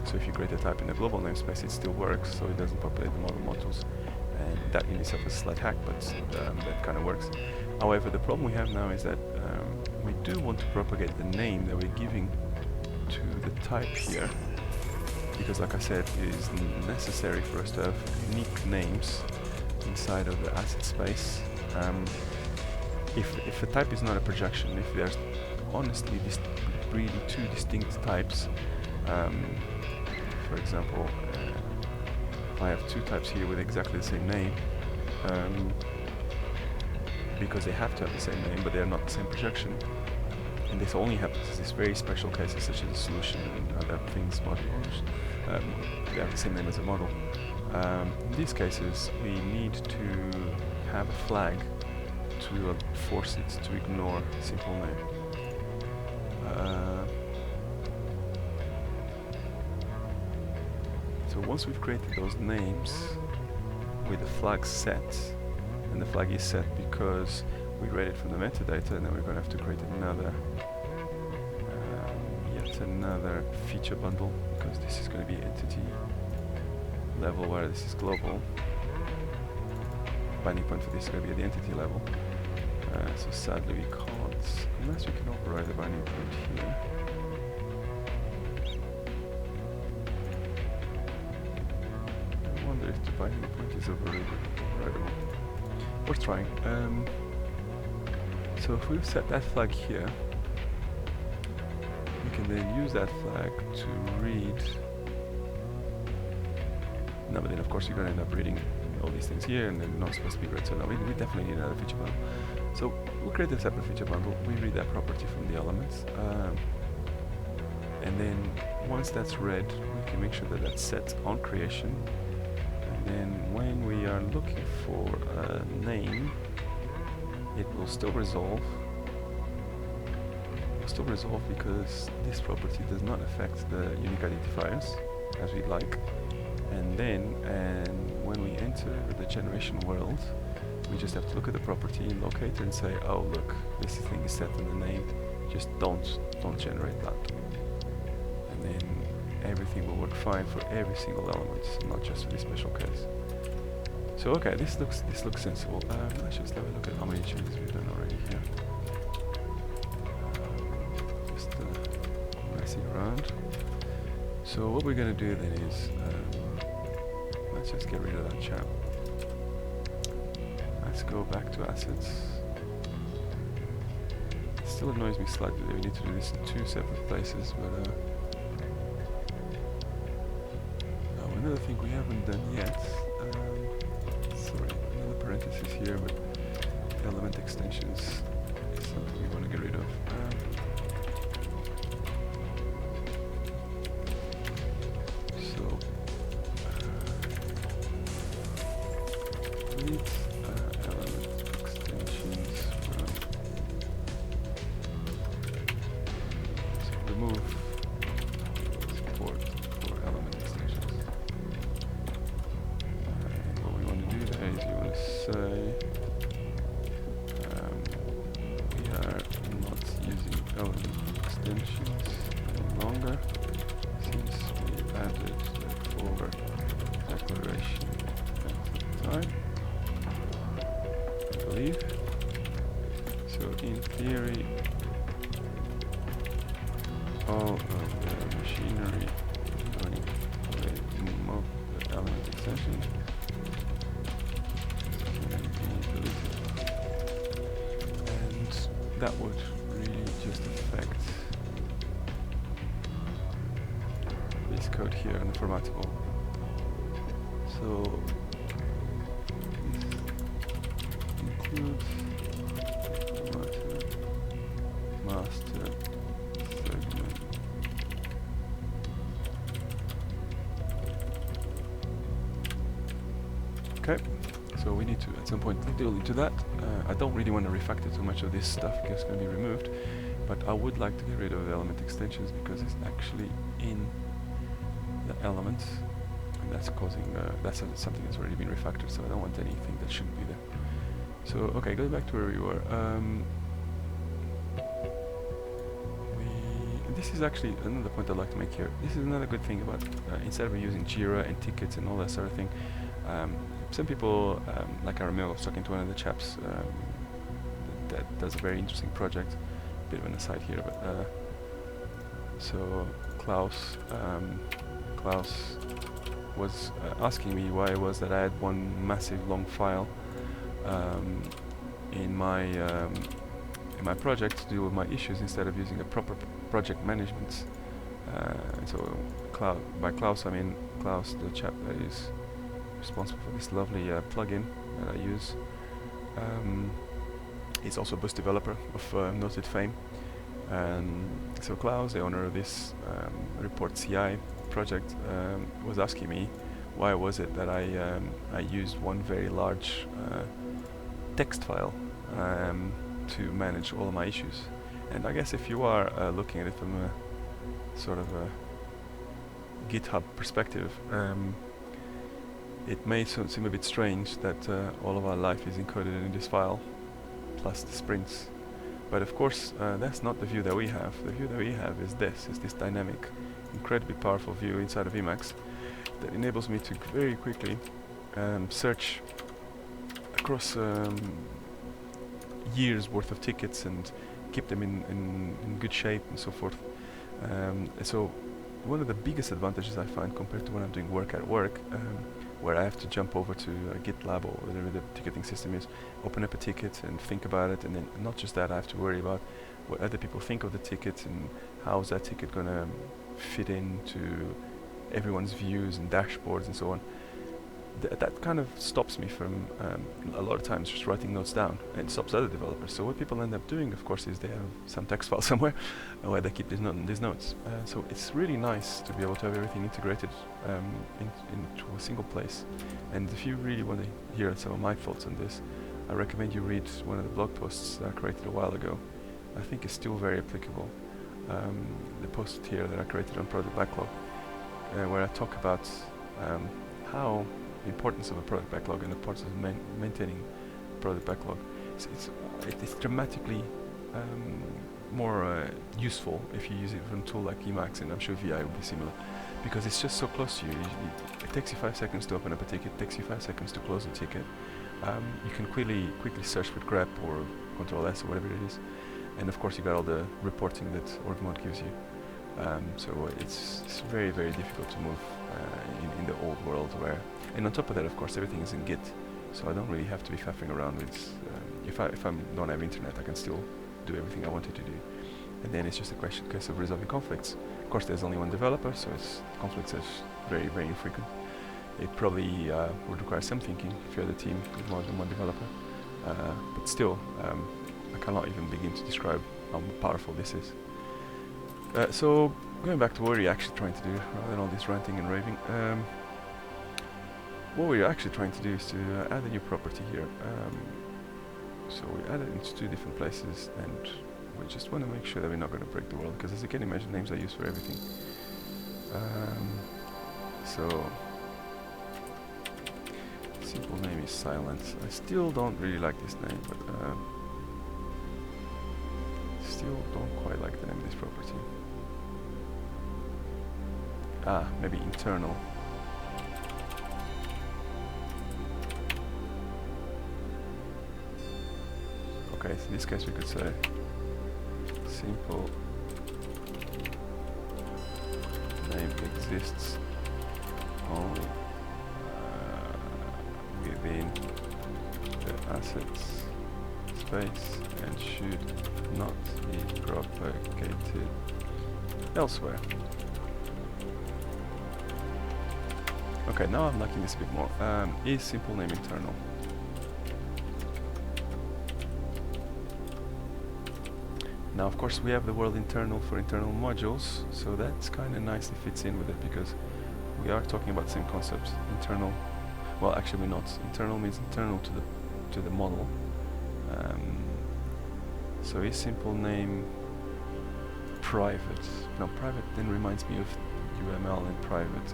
Speaker 1: So if you create a type in the global namespace, it still works, so it doesn't populate the model modules. And that in itself is a slight hack, but that kind of works. However, the problem we have now is that we do want to propagate the name that we're giving to the type here, because like I said, it is necessary for us to have unique names inside of the asset space. If a type is not a projection, if there's honestly really two distinct types, for example, if I have two types here with exactly the same name, because they have to have the same name but they're not the same projection, and this only happens in these very special cases such as a solution and other things, modules, they have the same name as a model. In these cases, we need to have a flag to force it to ignore simple name. So once we've created those names with the flag set, and the flag is set because we read it from the metadata, and then we're going to have to create another yet another feature bundle, because this is going to be entity level where this is global. Binding point for this is going to be at the entity level. So sadly we can't, unless we can override the binding point here. I wonder if the binding point is overridable. Worth trying. So if we set that flag here, we can then use that flag to read. No, but then of course you're going to end up reading all these things here, and they're not supposed to be read. So no, we definitely need another feature bundle. So we'll create a separate feature bundle. We read that property from the elements, and then once that's read, we can make sure that that's set on creation. And then when we are looking for a name, it will still resolve. It will still resolve because this property does not affect the unique identifiers as we'd like. And then, when we enter the generation world, we just have to look at the property in locator and say, oh look, this thing is set in the name, just don't generate that. And then everything will work fine for every single element, not just for this special case. So okay, this looks sensible. Let's just have a look at how many changes we've done already here. Just messing around. So what we're going to do then is, let's just get rid of that chap. Let's go back to assets. It still annoys me slightly that we need to do this in two separate places, but another thing we haven't done yet, sorry, another parenthesis here, but element extensions is something we want to get rid of. So in theory, all of the machinery is going to remove the element extension and be deleted. And that would really just affect this code here and the formatable. So this includes master segment. Okay, so we need to at some point deal into that. I don't really want to refactor too much of this stuff because it's going to be removed, but I would like to get rid of the element extensions because it's actually in the element, and that's causing that's something that's already been refactored, so I don't want anything that shouldn't be there. So okay, going back to where we were. This is actually another point I'd like to make here. This is another good thing about instead of using Jira and tickets and all that sort of thing. Some people, like I remember I was talking to one of the chaps that does a very interesting project. Bit of an aside here, but so Klaus was asking me why it was that I had one massive long file in my project to deal with my issues instead of using a proper project management. So by Klaus I mean Klaus, the chap that is responsible for this lovely plugin that I use. He's also a Boost developer of noted fame. So Klaus, the owner of this report CI project, was asking me why was it that I used one very large text file to manage all of my issues. And I guess if you are looking at it from a sort of a GitHub perspective, it may seem a bit strange that all of our life is encoded in this file, plus the sprints. But of course, that's not the view that we have. The view that we have is this dynamic, incredibly powerful view inside of Emacs that enables me to very quickly search across years worth of tickets and keep them in good shape and so forth. So one of the biggest advantages I find compared to when I'm doing work at work, where I have to jump over to GitLab or whatever the ticketing system is, open up a ticket and think about it, and then not just that, I have to worry about what other people think of the ticket and how is that ticket going to fit into everyone's views and dashboards and so on. That kind of stops me from a lot of times just writing notes down, and stops other developers. So what people end up doing, of course, is they have some text file somewhere where they keep these notes. So it's really nice to be able to have everything integrated into a single place. And if you really want to hear some of my thoughts on this, I recommend you read one of the blog posts that I created a while ago. I think it's still very applicable. The post here that I created on Product Backlog, where I talk about how the importance of a product backlog and the importance of maintaining product backlog. It's dramatically more useful if you use it from a tool like Emacs, and I'm sure VI will be similar, because it's just so close to you. It takes you 5 seconds to open up a ticket, it takes you 5 seconds to close a ticket. You can quickly search with grep or Control S or whatever it is, and of course you got all the reporting that org mode gives you. So it's very, very difficult to move in the old world where, and on top of that, of course, everything is in Git, so I don't really have to be faffing around with, if I don't have internet, I can still do everything I wanted to do. And then it's just a case of resolving conflicts. Of course, there's only one developer, so conflicts are very, very infrequent. It probably would require some thinking if you're the team with more than one developer, but still, I cannot even begin to describe how powerful this is. So going back to what we're actually trying to do, rather than all this ranting and raving, what we're actually trying to do is to add a new property here. So we add it into 2 different places, and we just want to make sure that we're not going to break the world, because as you can imagine, names are used for everything. So simple name is silent. I still don't really like this name, but still don't quite like the name of this property. Maybe internal. Okay, so in this case we could say simple name exists only within the assets space and should not be propagated elsewhere. Okay, now I'm liking this a bit more. Is simple name internal? Now, of course, we have the word internal for internal modules, so that's kind of nicely fits in with it, because we are talking about the same concepts. Internal, well, actually we're not. Internal means internal to the model. So is simple name private? Now, private then reminds me of UML and private.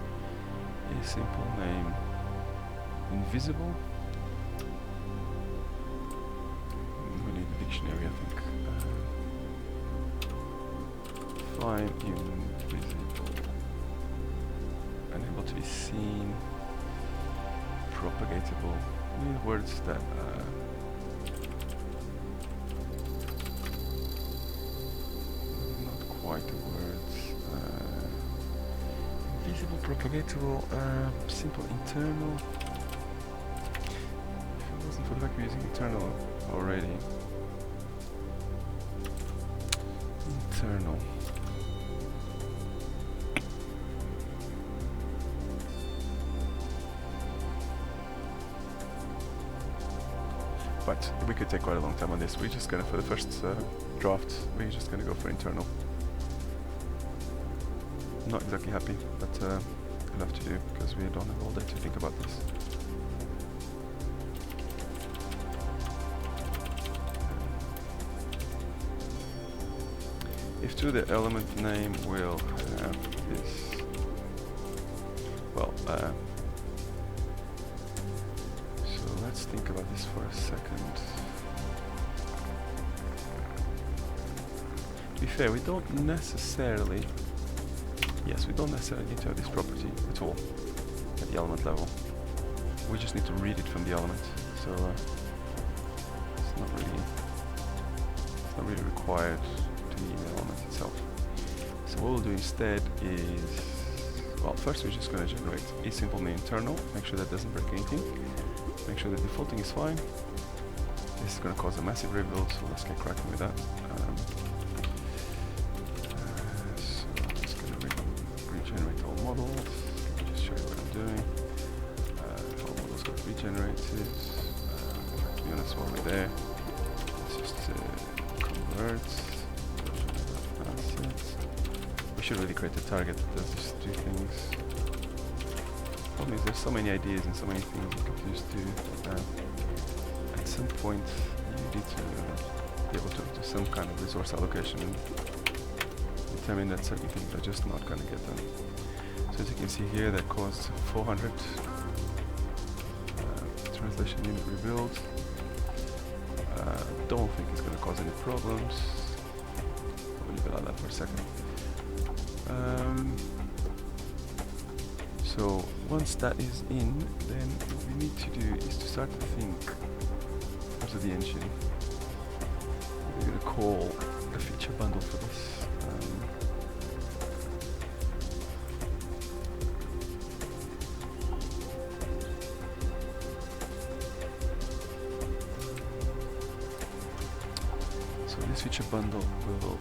Speaker 1: Is simple name invisible? We need a dictionary, I think. Fine, invisible, unable to be seen, propagatable. We need words that not quite the words. Invisible, propagatable, simple internal. If it wasn't for the fact we're using internal already. Internal. But we could take quite a long time on this. We're just gonna, for the first draft, we're just gonna go for internal. Not exactly happy, but enough to do because we don't have all day to think about this. If true, the element name will have this. Well, so let's think about this for a second. To be fair, we don't necessarily. Yes, we don't necessarily need to have this property at all at the element level. We just need to read it from the element. So it's not really required to be in the element itself. So what we'll do instead is, well, first we're just going to generate a simple main internal. Make sure that doesn't break anything. Make sure the defaulting is fine. This is going to cause a massive rebuild, so let's get cracking with that. Regenerate all models. Just show you what I'm doing. All models got regenerated. To be honest, while we're there, let's just convert assets. We should really create a target that does these two things. Problem is, there's so many ideas and so many things you could use to. At some point, you need to be able to do some kind of resource allocation and determine that certain things are just not going to get done. So as you can see here, that costs 400 translation unit rebuild. Don't think it's going to cause any problems. I'll leave it like that for a second. So once that is in, then what we need to do is to start to think in terms of the engine. We're going to call the feature bundle for this. So this feature bundle will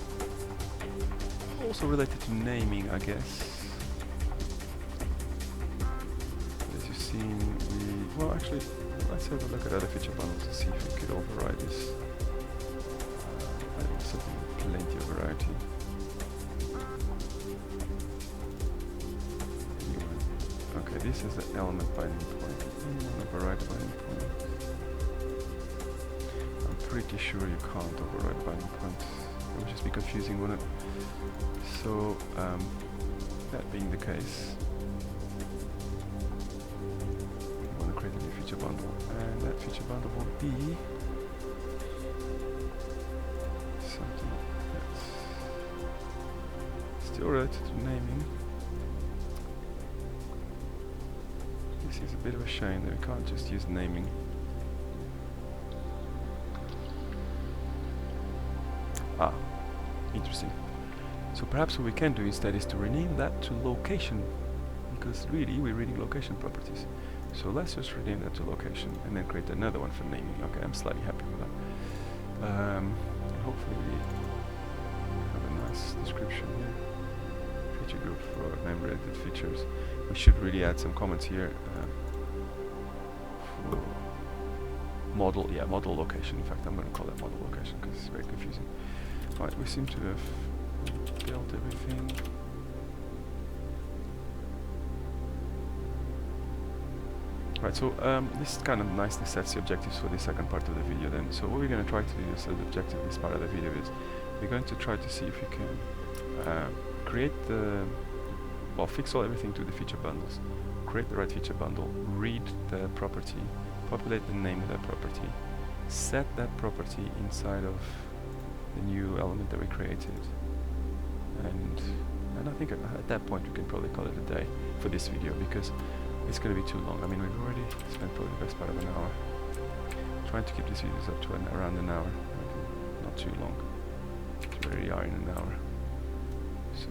Speaker 1: also related to naming, I guess. As you've seen, well, actually, let's have a look at other feature bundles and see if we could override this. I think something with plenty of variety. Okay, this is the element binding point. Override the binding point. I'm pretty sure you can't override binding point. It would just be confusing, wouldn't it? So, that being the case, we want to create a new feature bundle, and that feature bundle will be something that's still related to naming. This is a bit of a shame that we can't just use naming. Ah, interesting. So perhaps what we can do instead is to rename that to location, because really we're reading location properties. So let's just rename that to location and then create another one for naming. Okay, I'm slightly happy with that. And hopefully we have a nice description here. Feature group for name related features. We should really add some comments here. For model, yeah, model location. In fact, I'm going to call it model location because it's very confusing. Right, we seem to have built everything. Right, so this kind of nicely sets the objectives for the second part of the video then. So what we're going to try to do, so the objective of this part of the video is we're going to try to see if we can create the, well, fix all everything to the feature bundles, create the right feature bundle, read the property, populate the name of that property, set that property inside of the new element that we created, and I think at that point we can probably call it a day for this video because it's going to be too long. I mean, we've already spent probably the best part of an hour trying to keep these videos up to around an hour, not too long. We already are in an hour. So,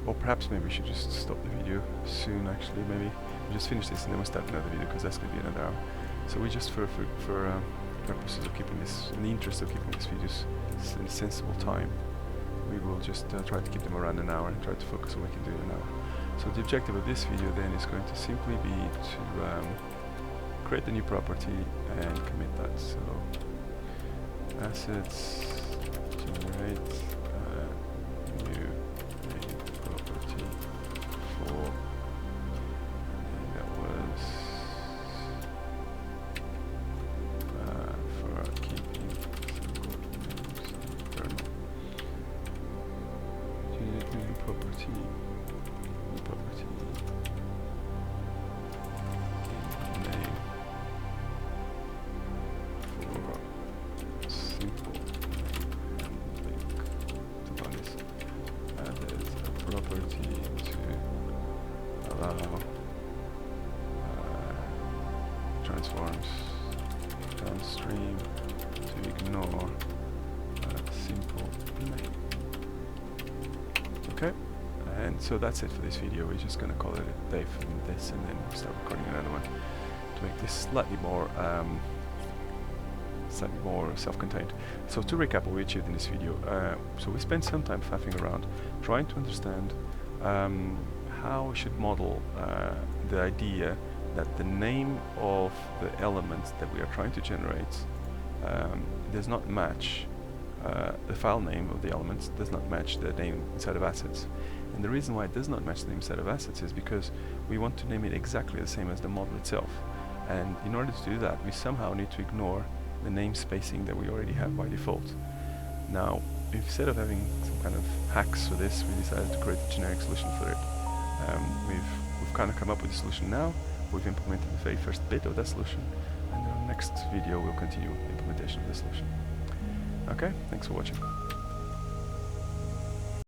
Speaker 1: or perhaps maybe we should just stop the video soon. Actually, maybe we just finish this and then we'll start another video because that's going to be another hour. So we just for purposes of keeping this, in the interest of keeping these videos in a sensible time, we will just try to keep them around an hour and try to focus on what we can do in an hour. So the objective of this video then is going to simply be to create the new property and commit that. So assets, generate new name. Okay, and so that's it for this video. We're just gonna call it a day for this, and then we'll start recording another one to make this slightly more self-contained. So to recap what we achieved in this video, so we spent some time faffing around trying to understand how we should model the idea that the name of the element that we are trying to generate does not match the file name of the elements does not match the name inside of assets. And the reason why it does not match the name inside of assets is because we want to name it exactly the same as the model itself. And in order to do that, we somehow need to ignore the name spacing that we already have by default. Now, instead of having some kind of hacks for this, we decided to create a generic solution for it. We've kind of come up with a solution now. We've implemented the very first bit of that solution, and in our next video we'll continue the implementation of the solution. Okay, thanks for watching.